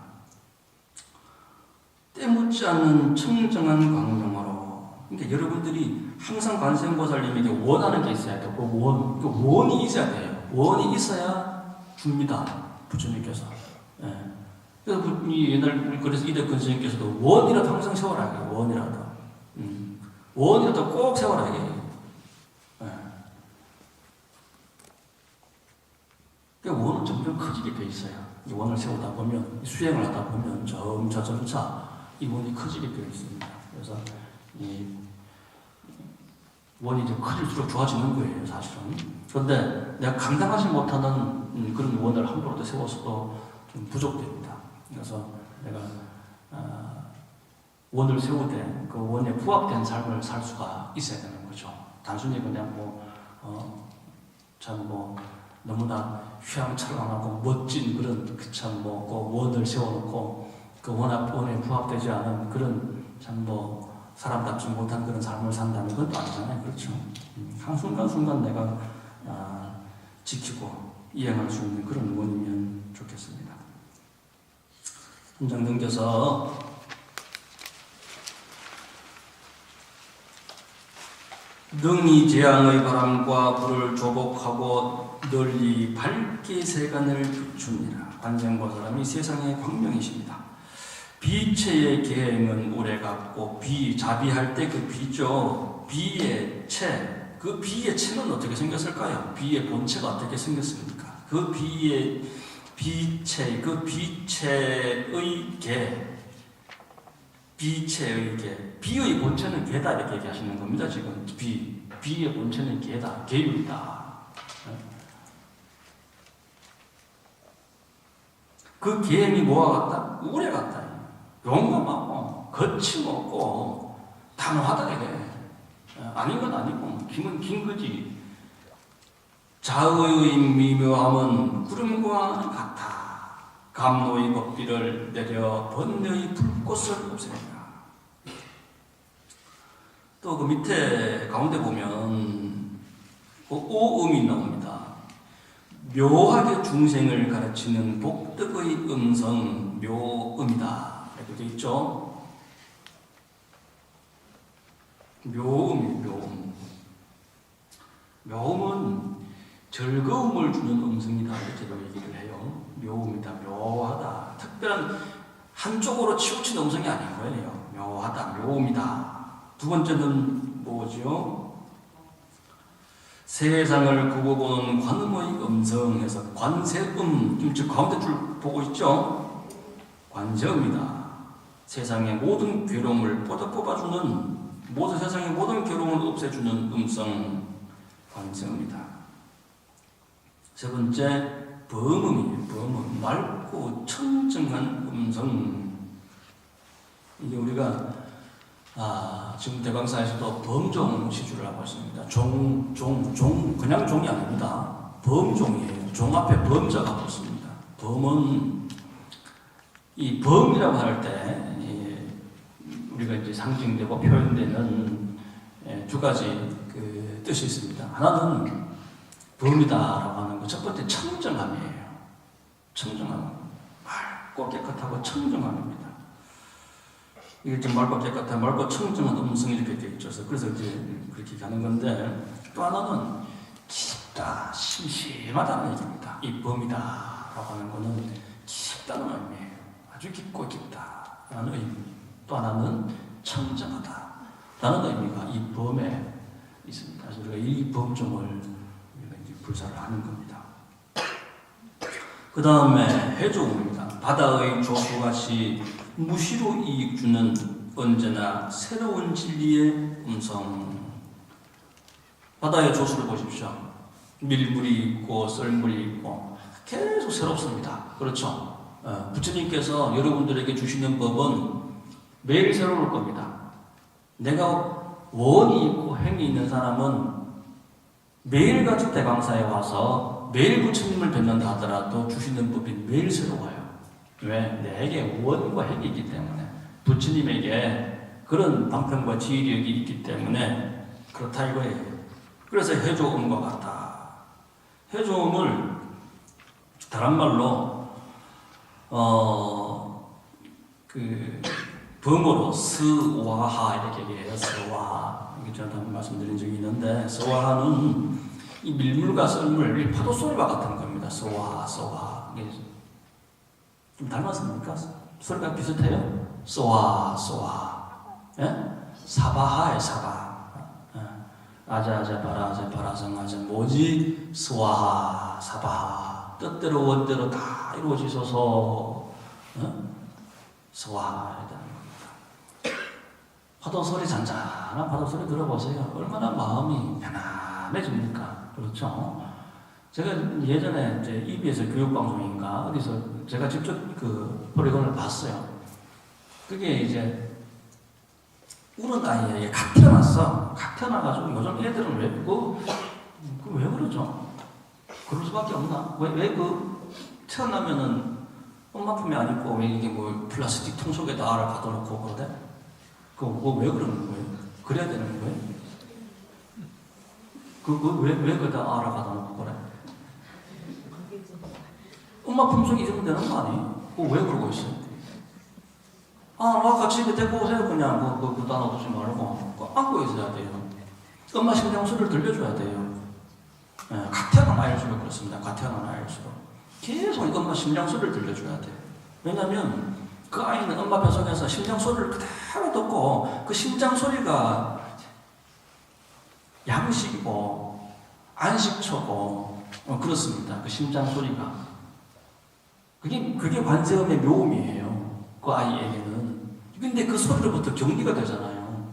때묻지 않는 청정한 광명으로. 그러니까 여러분들이 항상 관세음보살님에게 원하는 게 있어야 돼요. 그 원이 있어야 돼요. 원이 있어야 줍니다. 부처님께서. 예. 그래서 이대 근스님께서도 원이라도 항상 세워라. 원이라도. 원이라도 꼭 세워라. 예. 원은 점점 커지게 돼 있어요. 이 원을 세우다 보면, 수행을 하다 보면 점차 이 원이 커지게 되어 있습니다. 그래서 이 원이 좀 커질수록 좋아지는 거예요, 사실은. 그런데 내가 감당하지 못하는 그런 원을 함부로 세워서도 좀 부족됩니다. 그래서 내가 원을 세울 때 그 원에 부합된 삶을 살 수가 있어야 되는 거죠. 단순히 그냥 너무나 휘황찬란하고 멋진 그런 그 원을 세워놓고 그 원에 부합되지 않은 그런 사람답지 못한 그런 삶을 산다면 그건 또 아니잖아요. 그렇죠. 한순간순간 내가 지키고 이행할 수 있는 그런 원이면 좋겠습니다. 한 장 넘겨서 능히 재앙의 바람과 불을 조복하고 널리 밝게 세간을 비춥니다. 관세음보살님이 세상의 광명이십니다. 비체의 계행은 오래 갖고 자비할 때 그 비죠. 비의 체, 그 비의 체는 어떻게 생겼을까요? 비의 본체가 어떻게 생겼습니까? 그 비의 비체, 그 비체의 계, 비체의 계, 비의 본체는 개다 이렇게 얘기하시는 겁니다. 지금 비의 본체는 개다, 계율이다. 그 계행이 뭐와 같다? 우레 같다. 용감하고 거침없고 단호하다 이게. 아닌 건 아니고 김은 긴 거지. 자의 미묘함은 구름과 같아. 감노의 법비를 내려 번뇌의 불꽃을 없애니라. 또 그 밑에 가운데 보면 그 오음이 나옵니다. 묘하게 중생을 가르치는 복덕의 음성 묘음이다. 이렇게 되어 있죠. 묘음. 묘음은 즐거움을 주는 음성이다. 이렇게 얘기를 해요. 묘음이다. 묘하다. 특별한 한쪽으로 치우친 음성이 아닌 거예요. 묘하다. 묘음이다. 두 번째는 뭐죠? 세상을 두고 보는 관음의 음성에서 관세음, 지금 가운데 줄 보고 있죠? 관세음이다. 세상의 모든 괴로움을 뽑아주는, 세상의 모든 괴로움을 없애주는 음성, 관세음이다. 세 번째, 범음이에요. 범음, 맑고 청정한 음성. 이게 우리가 지금 대강사에서도 범종 시주를 하고 있습니다. 그냥 종이 아닙니다. 범종이에요. 종 앞에 범자가 붙습니다. 범은, 이 범이라고 할 때, 우리가 이제 상징되고 표현되는 두 가지 그 뜻이 있습니다. 하나는 범이다라고 하는 것. 첫 번째 청정함이에요. 청정함. 맑고 깨끗하고 청정함입니다. 이게 좀 맑고 깨끗한, 맑고 청정한 음성이 이렇게 되어 있죠. 그래서 이제 그렇게 가는 건데, 또 하나는 깊다, 심심하다는 얘기입니다. 이 범이다라고 하는 것은 깊다는 의미예요. 아주 깊고 깊다라는 의미. 또 하나는 청정하다라는 의미가 이 범에 있습니다. 그래서 우리가 이 범종을 우리가 이제 불사를 하는 겁니다. 그 다음에 해조음입니다. 바다의 조수같이 무시로 이익 주는 언제나 새로운 진리의 음성. 바다의 조수를 보십시오. 밀물이 있고 썰물이 있고 계속 새롭습니다. 그렇죠? 부처님께서 여러분들에게 주시는 법은 매일 새로울 겁니다. 내가 원이 있고 행이 있는 사람은 매일같이 대강사에 와서 매일 부처님을 뵙는다 하더라도 주시는 법이 매일 새로워요. 왜? 내게 원과 핵이 있기 때문에, 부처님에게 그런 방편과 지휘력이 있기 때문에 그렇다 이거예요. 그래서 해조음과 같다. 해조음을 다른 말로 범어로 스와하 이렇게 얘기해요. 스와하. 이게 제가 한번 말씀드린 적이 있는데, 스와하는 이 밀물과 썰물, 파도 소리와 같은 겁니다. 스와하. 좀 닮았습니까? 소리가 비슷해요? 쏘아. 예? 사바하에 사바. 아자, 바라, 성아자. 뭐지? 쏘아, 사바하. 뜻대로, 원대로 다 이루어지소서. 쏘아. 파도 소리, 잔잔한 파도 소리 들어보세요. 얼마나 마음이 편안해집니까? 그렇죠? 제가 예전에 이제 EBS 교육방송인가 어디서 제가 직접 그 폴리곤을 봤어요. 그게 이제 우는 아이에 갓 태어났어. 갓 태어나가지고 요즘 애들은 왜 그러죠? 그럴 수밖에 없나? 왜 태어나면은 엄마 품에 안 있고 왜 이게 뭐 플라스틱 통 속에다 알을 가둬놓고 그러대? 그거 왜 그러는 거예요? 그래야 되는 거예요? 왜 거기다 알을 가둬놓고 그래? 엄마 품속에 있으면 되는 거 아니에요? 왜 그러고 있어요? 같이 데리고 오세요. 그냥 그다 놔두지 말고 안고 있어야 돼요. 엄마 심장 소리를 들려줘야 돼요. 갓 태어난 아이일수록 그렇습니다. 갓 태어난 아이일수록 계속 엄마 심장 소리를 들려줘야 돼요. 왜냐하면 그 아이는 엄마 뱃속에서 심장 소리를 그대로 듣고 그 심장 소리가 양식이고 안식처고 그렇습니다. 그 심장 소리가 그게 관세음의 묘음이에요. 그 아이에게는. 근데 그 소리로부터 격리가 되잖아요.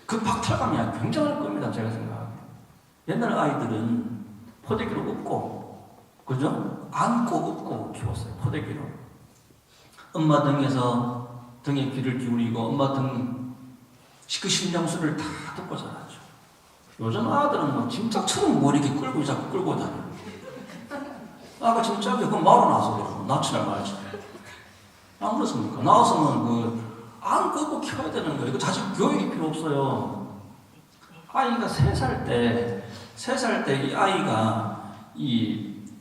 그 박탈감이 굉장할 겁니다. 제가 생각하기에. 옛날 아이들은 포대기로 업고, 그죠? 안고 업고 키웠어요. 포대기로. 엄마 등에 귀를 기울이고 엄마 등 그 심장 소리를 다 듣고 자랐죠. 요즘 아들은 뭐 짐짝처럼 머리 이렇게 자꾸 끌고 다녀요. 아까 진짜 그럼 말로 나서 그러고 낯을 말지. 안 그렇습니까? 나와서는 안 끄고 켜야 되는 거예요. 이거 자식 교육이 필요 없어요. 아이가 3살 때 이 아이가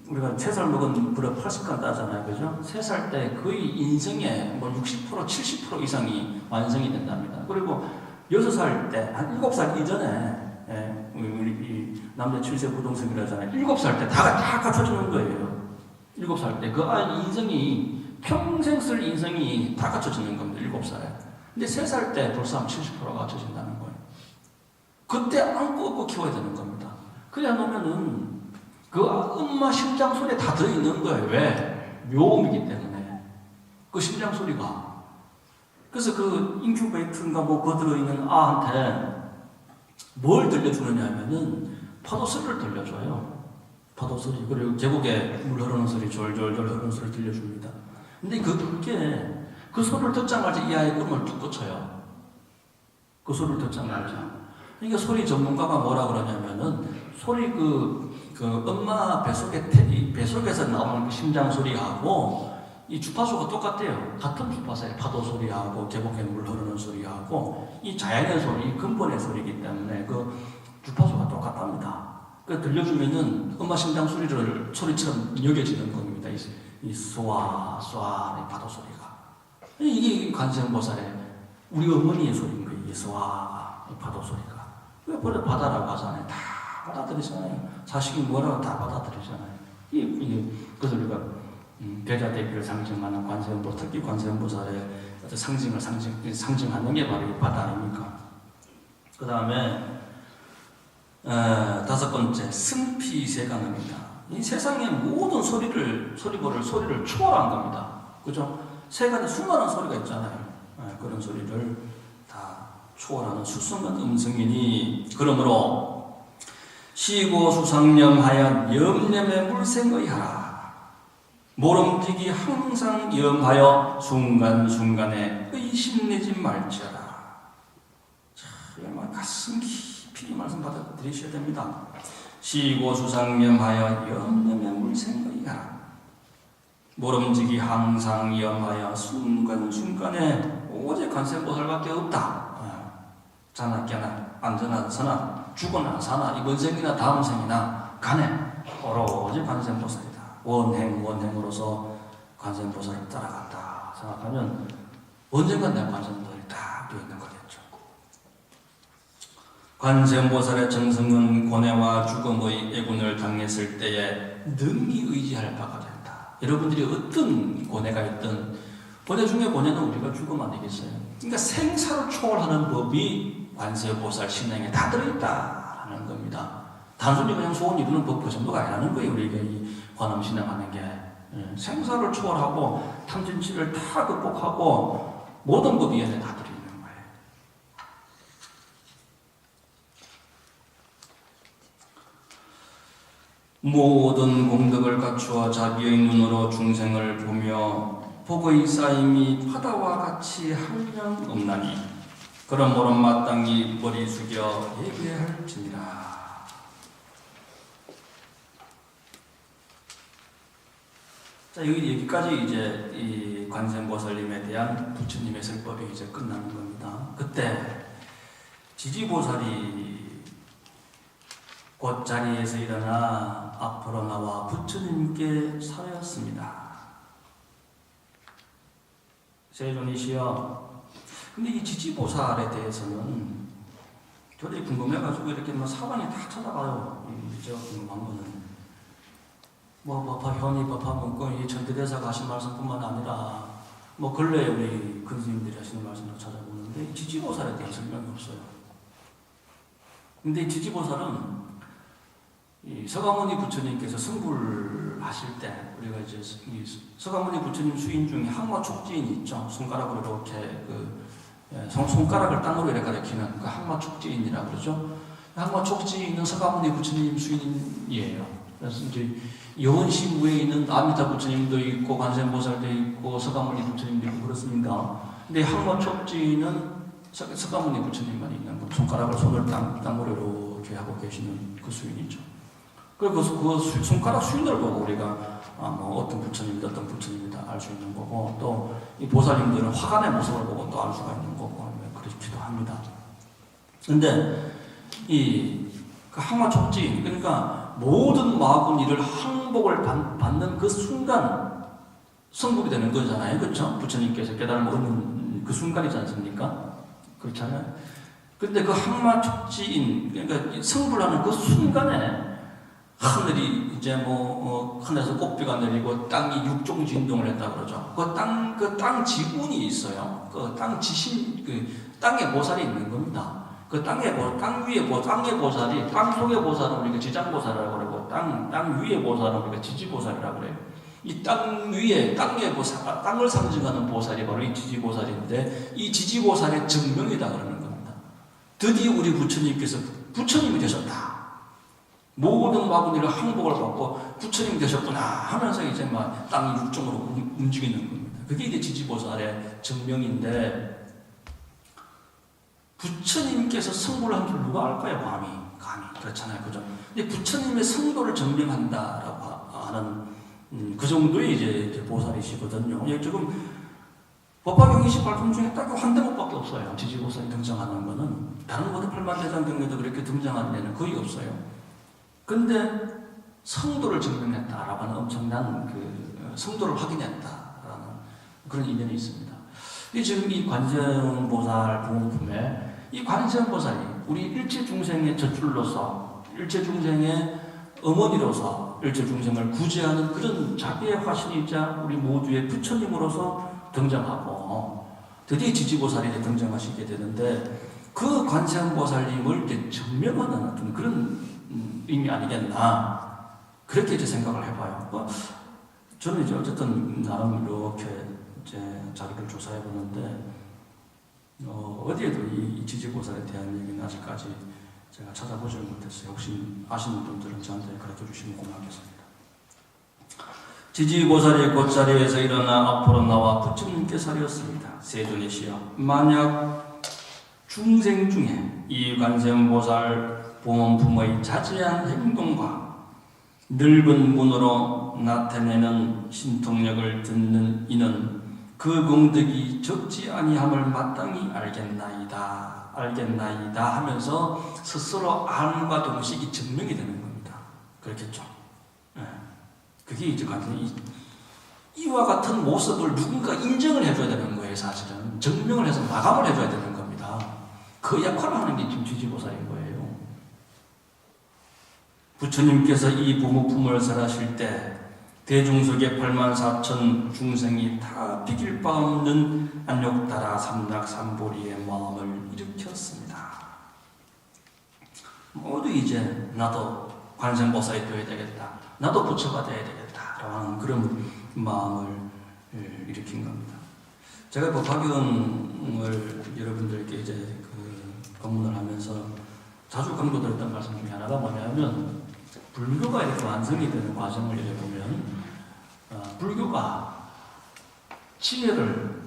우리가 3살 먹은 불에 80간 따잖아요. 그죠? 3살 때 거의 인생의 뭐 60%, 70% 이상이 완성이 된답니다. 그리고 6살 때, 한 7살 이전에, 우리 이 남자 7세 부동생이라잖아요. 7살 때 다 갖춰주는 거예요. 7살 때. 그 아이 인생이, 평생 쓸 인생이 다 갖춰지는 겁니다. 7살에. 근데 3살 때 벌써 한 70%가 갖춰진다는 거예요. 그때 안고 키워야 되는 겁니다. 그래 놓으면은 그 엄마 심장 소리에 다 들어있는 거예요. 왜? 묘음이기 때문에. 그 심장 소리가. 그래서 그 인큐베이터인가 뭐 그 들어있는 아한테 뭘 들려주느냐 하면은 파도 소리를 들려줘요. 파도 소리. 그리고 계곡에 물 흐르는 소리, 졸졸졸 흐르는 소리 들려줍니다. 근데 그 소리를 듣자마자 이 아이의 꿈을 뚝 꺼쳐요. 그 소리를 듣자마자. 그러니까 소리 전문가가 뭐라 그러냐면은 소리 엄마 뱃속에서 나오는 그 심장 소리하고 이 주파수가 똑같대요. 같은 주파수에 파도 소리하고 계곡에 물 흐르는 소리하고 이 자연의 소리, 근본의 소리이기 때문에 그 주파수가 똑같답니다. 그 들려주면은 엄마 심장 소리처럼 여겨지는 겁니다. 이 쏘아 이 파도 소리가. 이게 관세음보살의 우리 어머니의 소리인 거예요. 이 쏘아 이 파도 소리가. 왜 버려 받아라고 하잖아요. 다 받아들이잖아요. 자식이 뭐라고 다 받아들이잖아요. 그래서 우리가 대자대비를 상징하는 관세음보, 특히 관세음보살의 상징하는 게 바로 이 바다 아닙니까? 그 다음에 5번째 승피세간입니다. 이 세상의 모든 소리를 초월한 겁니다. 그죠? 세간에 수많은 소리가 있잖아요. 그런 소리를 다 초월하는 수승한 음성이니 그러므로 시고 수상념하여 염념에 물생의하라. 모름지기 항상 염하여 순간순간에 의심내지 말지어라. 자, 정말 가슴 깊이 이 말씀 받아들이셔야 됩니다. 시고 수상념하여 염념에 물생의하라. 모름지기 항상 염하여 순간순간에 오직 관세음보살밖에 없다. 자나 깨나 안전하다 서나 죽거나 사나 이번 생이나 다음 생이나 간에 오로지 관세음보살이다. 원행으로서 관세음보살을 따라간다 생각하면 언젠간 내가 관세음보살이 다 되어 있는 거겠죠. 관세음보살의 정성은 고뇌와 죽음의 애군을 당했을 때에 능히 의지할 바가 된다. 여러분들이 어떤 고뇌가 있든 고뇌 중에 고뇌는 우리가 죽음 아니겠어요? 그러니까 생사를 초월하는 법이 관세음보살 신앙에 다 들어있다는 겁니다. 단순히 그냥 소원 이루는 법 그 정도가 아니라는 거예요. 우리가 이 관음 신앙하는 게 생사를 초월하고 탐진치를 다 극복하고 모든 법이 이 안에 다 들어있는 거예요. 모든 공덕을 갖추어 자비의 눈으로 중생을 보며 복의 쌓임이 바다와 같이 한량 없나니 그러므로 마땅히 머리 숙여 예배할지니라. 자, 여기까지 이제 이 관세음보살님에 대한 부처님의 설법이 이제 끝나는 겁니다. 그때 지지보살이 곧 자리에서 일어나 앞으로 나와 부처님께 사였습니다. 세존이시여, 근데 이 지지보살에 대해서는 저도 궁금해가지고 이렇게 사방에 다 찾아가요. 제가 궁금한 거는 법화 현이 법화 문구 이 전대대사가 하신 말씀뿐만 아니라 근래에 우리 근스님들이 하시는 말씀을 찾아보는데 이 지지보살에 대한 설명이 없어요. 근데 이 지지보살은 이 서가모니 부처님께서 승불하실 때 우리가 이제 이 서가모니 부처님 수인 중에 항마촉지인이 있죠. 손가락으로 이렇게 손가락을 땅으로 이렇게 가리키는 그 항마촉지인이라고 그러죠. 항마촉지인은 서가모니 부처님 수인이에요. 그래서 이제 여원시무에 있는 아미타 부처님도 있고 관세음보살도 있고 서가모니 부처님도 있고 그렇습니다. 근데 항마촉지인은 서가모니 부처님만 있는 거, 손가락을 손을 땅으로 이렇게 하고 계시는 그 수인이죠. 그리고 그 손가락 수인을 보고 우리가 뭐 어떤 부처님이다 어떤 부처님이다 알 수 있는 거고, 또 이 보살님들은 화관의 모습을 보고 또 알 수가 있는 거고 그렇기도 합니다. 근데 그 항마촉지, 그러니까 모든 마구니를 항복을 받는 그 순간 성불이 되는 거잖아요. 그렇죠? 부처님께서 깨달음을 얻는 그 순간이지 않습니까? 그렇잖아요. 근데 그 항마촉지인, 그러니까 성불하는 그 순간에 하늘이 이제 하늘에서 꽃비가 내리고 땅이 육종 진동을 했다 그러죠. 그 땅 지운이 있어요. 그 땅 지신, 땅에 보살이 있는 겁니다. 땅 위에 보살이, 땅 속의 보살은 우리가 지장보살이라고 그러고, 땅 위의 보살은 우리가 지지보살이라고 그래요. 이 땅 위에, 땅의 보살, 땅을 상징하는 보살이 바로 이 지지보살인데, 이 지지보살의 증명이다 그러는 겁니다. 드디어 우리 부처님께서 부처님이 되셨다. 모든 마구니를 항복을 받고 부처님이 되셨구나 하면서 이제 땅이 육종으로 움직이는 겁니다. 그게 이제 지지보살의 증명인데, 부처님께서 성불을 한 줄 누가 알까요? 감히. 그렇잖아요. 그죠? 근데 부처님의 성도를 증명한다라고 하는, 그 정도의 이제 보살이시거든요. 지금 법화경 28품 중에 딱 한 대목밖에 없어요. 지지보살이 등장하는 거는. 다른 모든 팔만대장 경에도 그렇게 등장하는 데는 거의 없어요. 근데 성도를 증명했다라고 하는 엄청난 성도를 확인했다라는 그런 인연이 있습니다. 지금 이 관세음보살 부원품에 이 관세음보살이 우리 일체중생의 젖줄로서, 일체중생의 어머니로서 일체중생을 구제하는 그런 자비의 화신이자 우리 모두의 부처님으로서 등장하고, 드디어 지지보살이 등장하시게 되는데, 그 관세음보살님을 이제 증명하는 어떤 그런 의미 아니겠나, 그렇게 이제 생각을 해봐요. 저는 이제 어쨌든 나름 이렇게 이제 자기를 조사해 보는데, 어디에도 이 지지보살에 대한 얘기는 아직까지 제가 찾아보지를 못했어요. 혹시 아시는 분들은 저한테 가르쳐 주시면 고맙겠습니다. 지지보살이 곧자리에서 일어나 앞으로 나와 부처님께 사리었습니다. 세존이시여, 만약 중생 중에 이 관세음보살 보원품의 자세한 행동과 넓은 문으로 나타내는 신통력을 듣는 이는 그功德이 적지 아니함을 마땅히 알겠나이다 하면서 스스로 암과 동시에 증명이 되는 겁니다. 그렇겠죠? 네. 그게 이제 완전히 이와 같은 모습을 누군가 인정을 해줘야 되는 거예요. 사실은 증명을 해서 마감을 해줘야 되는 겁니다. 그 역할을 하는 게 지금 지지보살인 거예요. 부처님께서 이 부모품을 설하실 때 대중석의 84,000 중생이 다 비길 바 없는 안욕따라 삼락삼보리의 마음을 일으켰습니다. 모두 이제 나도 관세음보살이 되어야 되겠다, 나도 부처가 되어야 되겠다라는 그런 마음을 일으킨 겁니다. 제가 법화경을 여러분들께 이제 법문을 하면서 자주 강조드렸던 말씀 중에 하나가 뭐냐면, 불교가 이렇게 완성이 되는 과정을 보면 불교가 지혜를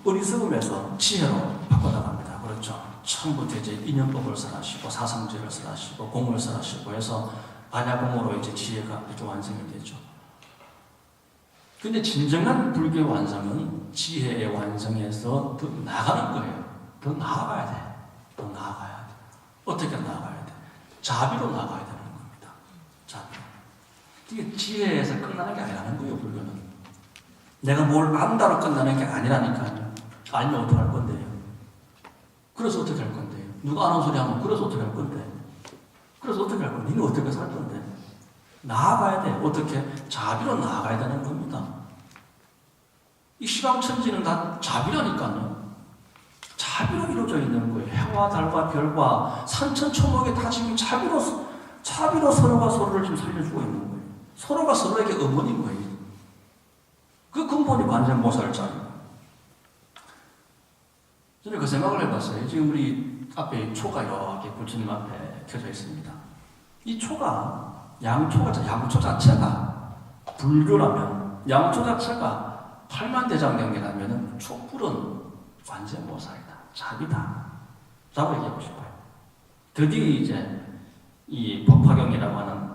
어리석음에서 지혜로 바꿔나갑니다. 그렇죠? 처음부터 이제 인연법을 설하시고 사상제를 설하시고 공을 설하시고 해서 반야공으로 이제 지혜가 이렇게 완성이 되죠. 근데 진정한 불교의 완성은 지혜의 완성에서 더 나아가는 거예요. 더 나아가야 돼. 더 나아가야 돼. 어떻게 나아가야 돼? 자비로 나아가야 되는 겁니다. 자비로. 이게 지혜에서 끝나는 게 아니라는 거예요, 불교는. 내가 뭘 안다로 끝나는 게 아니라니까요. 알면 어떻게 할 건데요? 그래서 어떻게 할 건데요? 누가 아는 소리 하면 그래서 어떻게 할 건데? 그래서 어떻게 할 건데? 니는 어떻게 살 건데? 나아가야 돼. 어떻게? 자비로 나아가야 되는 겁니다. 이 시방천지는 다 자비라니까요. 자비로 이루어져 있는 거예요. 해와 달과 별과 산천초목이 다 지금 자비로 서로가 서로를 지금 살려주고 있는 거예요. 서로가 서로에게 어머니인 거예요. 그 근본이 관세음보살자예요. 저는 그 생각을 해봤어요. 지금 우리 앞에 초가 이렇게 부처님 앞에 켜져 있습니다. 이 초가, 양초 자체가 불교라면, 양초 자체가 팔만대장경이라면 촛불은 관세음보살이다. 자비다. 라고 얘기하고 싶어요. 드디어 이제 이 법화경이라고 하는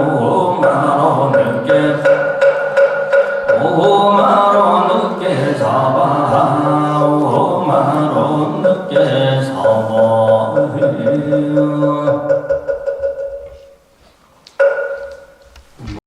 5만원 늦게 5만원 늦게 사봐 5만원 늦게 사봐